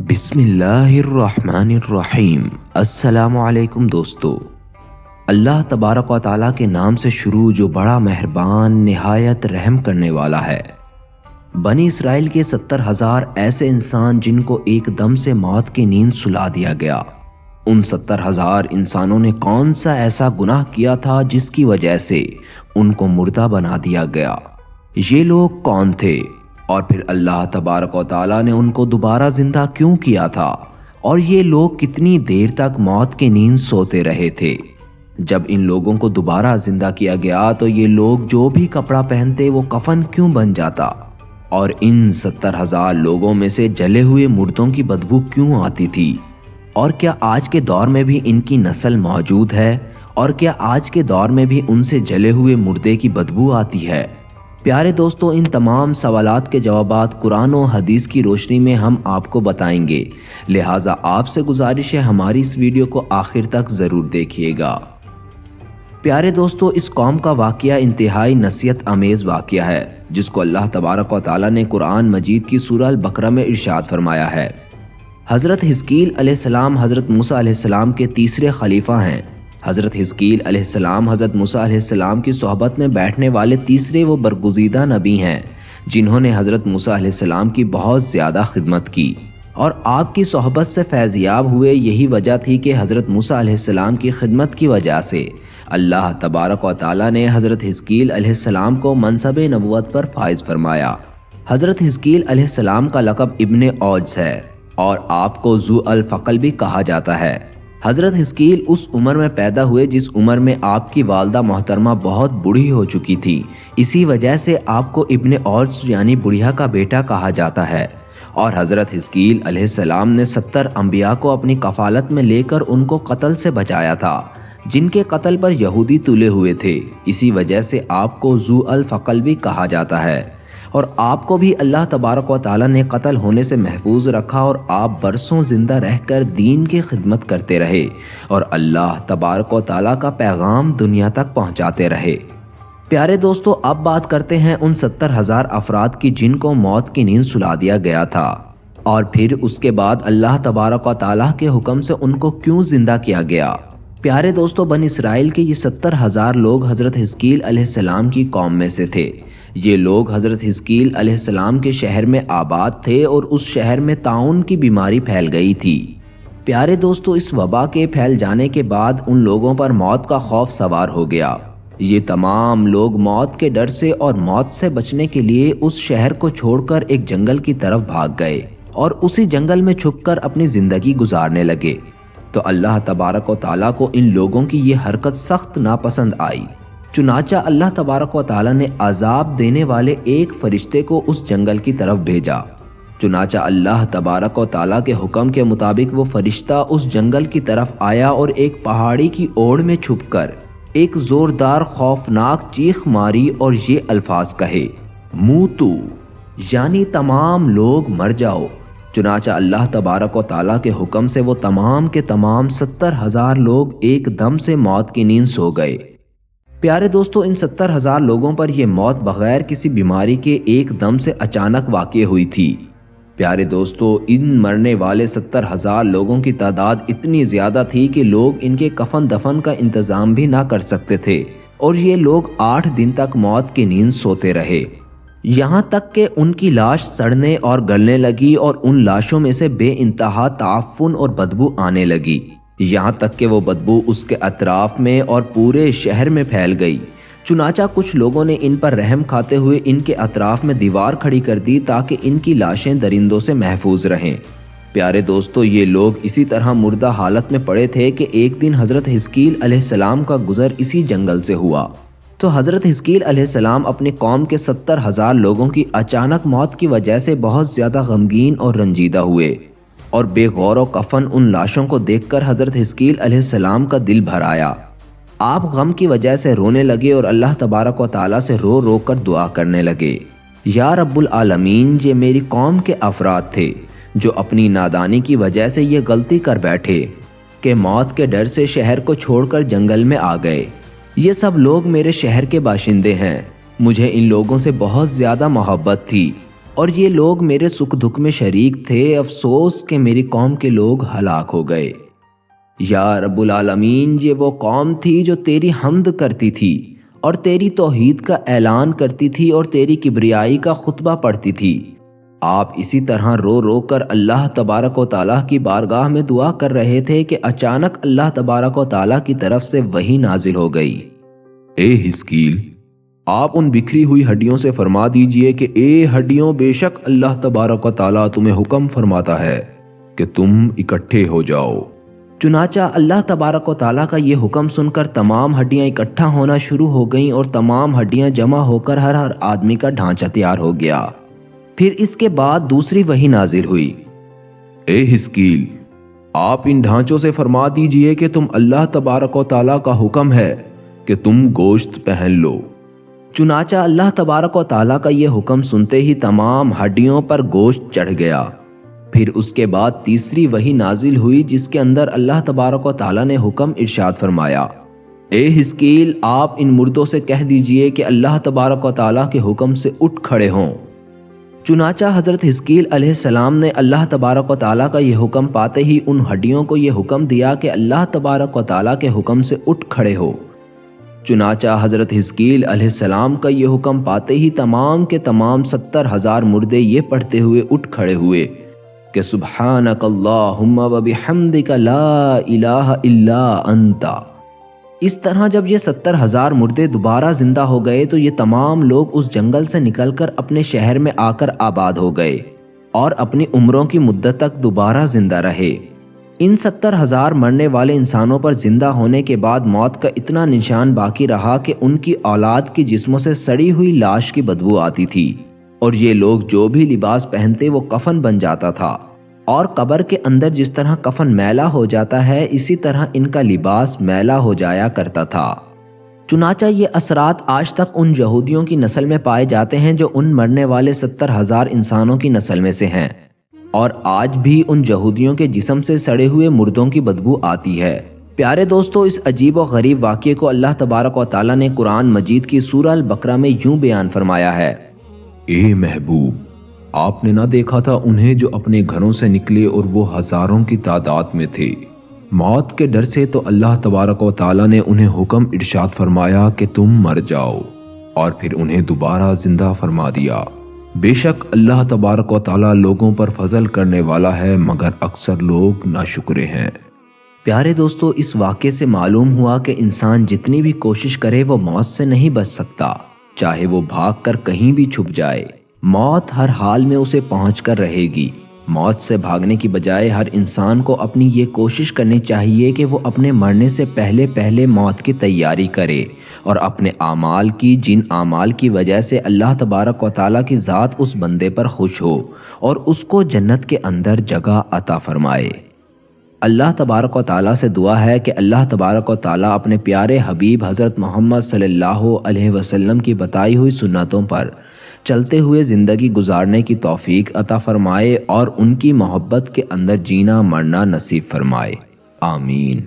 بسم اللہ الرحمن الرحیم۔ السلام علیکم دوستو۔ اللہ تبارک و تعالیٰ کے نام سے شروع جو بڑا مہربان نہایت رحم کرنے والا ہے۔ بنی اسرائیل کے 70,000 ایسے انسان جن کو ایک دم سے موت کی نیند سلا دیا گیا، ان 70,000 انسانوں نے کون سا ایسا گناہ کیا تھا جس کی وجہ سے ان کو مردہ بنا دیا گیا؟ یہ لوگ کون تھے؟ اور پھر اللہ تبارک و تعالیٰ نے ان کو دوبارہ زندہ کیوں کیا تھا؟ اور یہ لوگ کتنی دیر تک موت کی نیند سوتے رہے تھے؟ جب ان لوگوں کو دوبارہ زندہ کیا گیا تو یہ لوگ جو بھی کپڑا پہنتے وہ کفن کیوں بن جاتا؟ اور ان 70,000 لوگوں میں سے جلے ہوئے مردوں کی بدبو کیوں آتی تھی؟ اور کیا آج کے دور میں بھی ان کی نسل موجود ہے؟ اور کیا آج کے دور میں بھی ان سے جلے ہوئے مردے کی بدبو آتی ہے؟ پیارے دوستو، ان تمام سوالات کے جوابات قرآن و حدیث کی روشنی میں ہم آپ کو بتائیں گے، لہٰذا آپ سے گزارش ہے ہماری اس ویڈیو کو آخر تک ضرور دیکھیے گا۔ پیارے دوستو، اس قوم کا واقعہ انتہائی نصیحت امیز واقعہ ہے جس کو اللہ تبارک و تعالیٰ نے قرآن مجید کی سورہ البقرہ میں ارشاد فرمایا ہے۔ حضرت حزقیل علیہ السلام حضرت موسیٰ علیہ السلام کے تیسرے خلیفہ ہیں۔ حضرت حزقیل علیہ السلام حضرت موسیٰ علیہ السلام کی صحبت میں بیٹھنے والے تیسرے وہ برگزیدہ نبی ہیں جنہوں نے حضرت موسیٰ علیہ السلام کی بہت زیادہ خدمت کی اور آپ کی صحبت سے فیضیاب ہوئے۔ یہی وجہ تھی کہ حضرت موسیٰ علیہ السلام کی خدمت کی وجہ سے اللہ تبارک و تعالیٰ نے حضرت حزقیل علیہ السلام کو منصب نبوت پر فائز فرمایا۔ حضرت حزقیل علیہ السلام کا لقب ابن اوجز ہے اور آپ کو ذو الفقل بھی کہا جاتا ہے۔ حضرت حزقیل اس عمر میں پیدا ہوئے جس عمر میں آپ کی والدہ محترمہ بہت بوڑھی ہو چکی تھی، اسی وجہ سے آپ کو ابن اوجز یعنی بڑھیا کا بیٹا کہا جاتا ہے۔ اور حضرت حزقیل علیہ السلام نے 70 انبیاء کو اپنی کفالت میں لے کر ان کو قتل سے بچایا تھا جن کے قتل پر یہودی تلے ہوئے تھے، اسی وجہ سے آپ کو ذو الفقل بھی کہا جاتا ہے۔ اور آپ کو بھی اللہ تبارک و تعالیٰ نے قتل ہونے سے محفوظ رکھا اور آپ برسوں زندہ رہ کر دین کی خدمت کرتے رہے اور اللہ تبارک و تعالیٰ کا پیغام دنیا تک پہنچاتے رہے۔ پیارے دوستو، اب بات کرتے ہیں ان 70,000 افراد کی جن کو موت کی نیند سلا دیا گیا تھا اور پھر اس کے بعد اللہ تبارک و تعالیٰ کے حکم سے ان کو کیوں زندہ کیا گیا۔ پیارے دوستو، بنی اسرائیل کے یہ 70,000 لوگ حضرت حزقیل علیہ السلام کی قوم میں سے تھے۔ یہ لوگ حضرت حزقیل علیہ السلام کے شہر میں آباد تھے اور اس شہر میں طاعون کی بیماری پھیل گئی تھی۔ پیارے دوستو، اس وبا کے پھیل جانے کے بعد ان لوگوں پر موت کا خوف سوار ہو گیا۔ یہ تمام لوگ موت کے ڈر سے اور موت سے بچنے کے لیے اس شہر کو چھوڑ کر ایک جنگل کی طرف بھاگ گئے اور اسی جنگل میں چھپ کر اپنی زندگی گزارنے لگے۔ تو اللہ تبارک و تعالیٰ کو ان لوگوں کی یہ حرکت سخت ناپسند آئی، چنانچہ اللہ تبارک و تعالیٰ نے عذاب دینے والے ایک فرشتے کو اس جنگل کی طرف بھیجا۔ چنانچہ اللہ تبارک و تعالیٰ کے حکم کے مطابق وہ فرشتہ اس جنگل کی طرف آیا اور ایک پہاڑی کی اوڑ میں چھپ کر ایک زوردار خوفناک چیخ ماری اور یہ الفاظ کہے، موتو، یعنی تمام لوگ مر جاؤ۔ چنانچہ اللہ تبارک و تعالیٰ کے حکم سے وہ تمام کے تمام 70,000 لوگ ایک دم سے موت کی نیند سو گئے۔ پیارے دوستو، ان 70,000 لوگوں پر یہ موت بغیر کسی بیماری کے ایک دم سے اچانک واقع ہوئی تھی۔ پیارے دوستو، ان مرنے والے 70,000 لوگوں کی تعداد اتنی زیادہ تھی کہ لوگ ان کے کفن دفن کا انتظام بھی نہ کر سکتے تھے اور یہ لوگ 8 دن تک موت کی نیند سوتے رہے، یہاں تک کہ ان کی لاش سڑنے اور گلنے لگی اور ان لاشوں میں سے بے انتہا تعفن اور بدبو آنے لگی، یہاں تک کہ وہ بدبو اس کے اطراف میں اور پورے شہر میں پھیل گئی۔ چنانچہ کچھ لوگوں نے ان پر رحم کھاتے ہوئے ان کے اطراف میں دیوار کھڑی کر دی تاکہ ان کی لاشیں درندوں سے محفوظ رہیں۔ پیارے دوستو، یہ لوگ اسی طرح مردہ حالت میں پڑے تھے کہ ایک دن حضرت حزقیل علیہ السلام کا گزر اسی جنگل سے ہوا۔ تو حضرت حزقیل علیہ السلام اپنی قوم کے 70,000 لوگوں کی اچانک موت کی وجہ سے بہت زیادہ غمگین اور رنجیدہ ہوئے اور بے غور و کفن ان لاشوں کو دیکھ کر حضرت حزقیل علیہ السلام کا دل بھر آیا۔ آپ غم کی وجہ سے رونے لگے اور اللہ تبارک و تعالیٰ سے رو رو کر دعا کرنے لگے، یا رب العالمین، یہ میری قوم کے افراد تھے جو اپنی نادانی کی وجہ سے یہ غلطی کر بیٹھے کہ موت کے ڈر سے شہر کو چھوڑ کر جنگل میں آ گئے۔ یہ سب لوگ میرے شہر کے باشندے ہیں، مجھے ان لوگوں سے بہت زیادہ محبت تھی اور یہ لوگ میرے سکھ دکھ میں شریک تھے، افسوس کہ میری قوم کے لوگ ہلاک ہو گئے۔ یا رب العالمین، یہ وہ قوم تھی جو تیری حمد کرتی تھی اور تیری توحید کا اعلان کرتی تھی اور تیری کبریائی کا خطبہ پڑھتی تھی۔ آپ اسی طرح رو رو کر اللہ تبارک و تعالیٰ کی بارگاہ میں دعا کر رہے تھے کہ اچانک اللہ تبارک و تعالیٰ کی طرف سے وحی نازل ہو گئی۔ اے حزقیل، آپ ان بکھری ہوئی ہڈیوں سے فرما دیجئے کہ اے ہڈیوں، بے شک اللہ تبارک و تعالیٰ تمہیں حکم فرماتا ہے کہ تم اکٹھے ہو جاؤ۔ چنانچہ اللہ تبارک و تعالیٰ کا یہ حکم سن کر تمام ہڈیاں اکٹھا ہونا شروع ہو گئیں اور تمام ہڈیاں جمع ہو کر ہر آدمی کا ڈھانچہ تیار ہو گیا۔ پھر اس کے بعد دوسری وحی نازل ہوئی۔ اے حزقیل، آپ ان ڈھانچوں سے فرما دیجئے کہ تم اللہ تبارک و تعالیٰ کا حکم ہے کہ تم گوشت پہن لو۔ چنانچہ اللہ تبارک و تعالیٰ کا یہ حکم سنتے ہی تمام ہڈیوں پر گوشت چڑھ گیا۔ پھر اس کے بعد تیسری وحی نازل ہوئی جس کے اندر اللہ تبارک و تعالیٰ نے حکم ارشاد فرمایا، اے حزقیل، آپ ان مردوں سے کہہ دیجئے کہ اللہ تبارک و تعالیٰ کے حکم سے اٹھ کھڑے ہوں۔ چنانچہ حضرت حزقیل علیہ السلام نے اللہ تبارک و تعالیٰ کا یہ حکم پاتے ہی ان ہڈیوں کو یہ حکم دیا کہ اللہ تبارک و تعالیٰ کے حکم سے اٹھ کھڑے ہو۔ چنانچہ حضرت حزقیل علیہ السلام کا یہ حکم پاتے ہی تمام کے تمام 70,000 مردے یہ پڑھتے ہوئے اٹھ کھڑے ہوئے کہ سبحانک اللہم و بحمدک لا الہ الا انت۔ اس طرح جب یہ 70,000 مردے دوبارہ زندہ ہو گئے تو یہ تمام لوگ اس جنگل سے نکل کر اپنے شہر میں آ کر آباد ہو گئے اور اپنی عمروں کی مدت تک دوبارہ زندہ رہے۔ ان 70,000 مرنے والے انسانوں پر زندہ ہونے کے بعد موت کا اتنا نشان باقی رہا کہ ان کی اولاد کی جسموں سے سڑی ہوئی لاش کی بدبو آتی تھی، اور یہ لوگ جو بھی لباس پہنتے وہ کفن بن جاتا تھا، اور قبر کے اندر جس طرح کفن میلا ہو جاتا ہے اسی طرح ان کا لباس میلا ہو جایا کرتا تھا۔ چنانچہ یہ اثرات آج تک ان یہودیوں کی نسل میں پائے جاتے ہیں جو ان مرنے والے 70,000 انسانوں کی نسل میں سے ہیں، اور آج بھی ان یہودیوں کے جسم سے سڑے ہوئے مردوں کی بدبو آتی ہے۔ پیارے دوستو، اس عجیب و غریب واقعے کو اللہ تبارک و تعالیٰ نے قرآن مجید کی سورہ البقرہ میں یوں بیان فرمایا ہے، اے محبوب، آپ نے نہ دیکھا تھا انہیں جو اپنے گھروں سے نکلے اور وہ ہزاروں کی تعداد میں تھے، موت کے ڈر سے تو اللہ تبارک و تعالیٰ نے انہیں حکم ارشاد فرمایا کہ تم مر جاؤ، اور پھر انہیں دوبارہ زندہ فرما دیا۔ بے شک اللہ تبارک و تعالیٰ لوگوں پر فضل کرنے والا ہے، مگر اکثر لوگ ناشکرے ہیں۔ پیارے دوستو، اس واقعے سے معلوم ہوا کہ انسان جتنی بھی کوشش کرے وہ موت سے نہیں بچ سکتا، چاہے وہ بھاگ کر کہیں بھی چھپ جائے، موت ہر حال میں اسے پہنچ کر رہے گی۔ موت سے بھاگنے کی بجائے ہر انسان کو اپنی یہ کوشش کرنی چاہیے کہ وہ اپنے مرنے سے پہلے موت کی تیاری کرے اور اپنے اعمال کی، جن اعمال کی وجہ سے اللہ تبارک و تعالیٰ کی ذات اس بندے پر خوش ہو اور اس کو جنت کے اندر جگہ عطا فرمائے۔ اللہ تبارک و تعالیٰ سے دعا ہے کہ اللہ تبارک و تعالیٰ اپنے پیارے حبیب حضرت محمد صلی اللہ علیہ وسلم کی بتائی ہوئی سنتوں پر چلتے ہوئے زندگی گزارنے کی توفیق عطا فرمائے اور ان کی محبت کے اندر جینا مرنا نصیب فرمائے۔ آمین۔